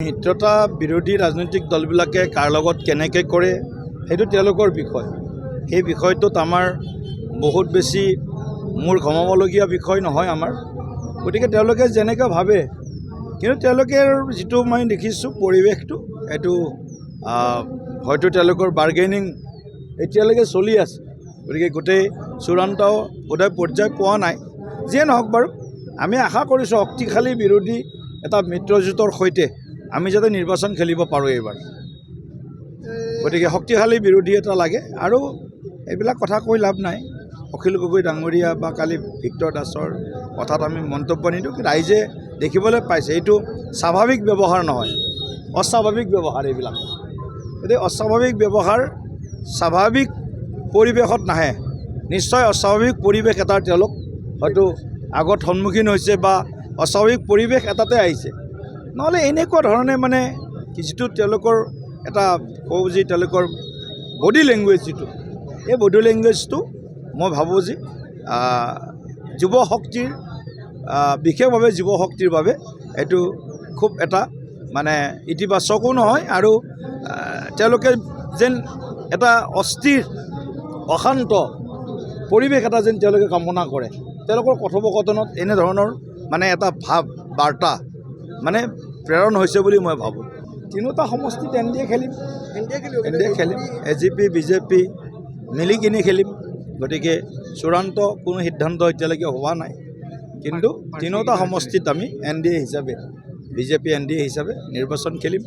মিত্ৰতা বিৰোধী ৰাজনৈতিক দলবিলাকে কাৰ লগত কেনেকৈ কৰে সেইটো তেওঁলোকৰ বিষয়। সেই বিষয়টোত আমাৰ বহুত বেছি মূৰ ঘমাবলগীয়া বিষয় নহয় আমাৰ। গতিকে তেওঁলোকে যেনেকৈ ভাবে, কিন্তু তেওঁলোকে যিটো মই দেখিছোঁ পৰিৱেশটো এইটো হয়তো তেওঁলোকৰ বাৰ্গেনিং এতিয়ালৈকে চলি আছে। গতিকে গোটেই চূড়ান্ত বোধহয় পৰ্যায় পোৱা নাই। যিয়ে নহওক বাৰু, আমি আশা কৰিছোঁ শক্তিশালী বিৰোধী এটা মিত্ৰজোঁটৰ সৈতে আমি যাতে নিৰ্বাচন খেলিব পাৰোঁ এইবাৰ। গতিকে শক্তিশালী বিৰোধী এটা লাগে আৰু এইবিলাক কথা কৈ লাভ নাই। অখিল গগৈ ডাঙৰীয়া বা কালি ভিক্টৰ দাসৰ কথাত আমি মন্তব্য নিদিওঁ, কিন্তু ৰাইজে দেখিবলৈ পাইছে এইটো স্বাভাৱিক ব্যৱহাৰ নহয়, অস্বাভাৱিক ব্যৱহাৰ এইবিলাক। গতিকে অস্বাভাৱিক ব্যৱহাৰ স্বাভাৱিক পৰিৱেশত নাহে। নিশ্চয় অস্বাভাৱিক পৰিৱেশ এটাৰ তেওঁলোক হয়তো আগত সন্মুখীন হৈছে বা অস্বাভাৱিক পৰিৱেশ এটাতে আহিছে। নহ'লে এনেকুৱা ধৰণে মানে যিটো তেওঁলোকৰ এটা কওঁ যে তেওঁলোকৰ বডি লেংগুৱেজ যিটো, এই বডি লেংগুৱেজটো মই ভাবোঁ যে যুৱ শক্তিৰ বিশেষভাৱে যুৱ শক্তিৰ বাবে এইটো খুব এটা মানে ইতিবাচকো নহয় আৰু তেওঁলোকে যেন এটা অস্থিৰ অশান্ত পৰিৱেশ এটা যেন তেওঁলোকে কামনা কৰে। তেওঁলোকৰ কথোপকথনত এনেধৰণৰ মানে এটা ভাৱ বাৰ্তা মানে প্ৰেৰণ হৈছে বুলি মই ভাবোঁ। তিনিওটা সমষ্টিত এনডিএ খেলিম, এজিপি বিজেপি মিলি কিনি খেলিম। গতিকে চূড়ান্ত কোনো সিদ্ধান্ত এতিয়ালৈকে হোৱা নাই, কিন্তু তিনিওটা সমষ্টিত আমি এনডিএ হিচাপে বিজেপি এনডিএ হিচাপে নিৰ্বাচন খেলিম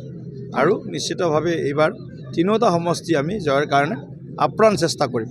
আৰু নিশ্চিতভাৱে এইবাৰ তিনিওটা সমষ্টি আমি জয়ৰ কাৰণে আপ্ৰাণ চেষ্টা কৰিম।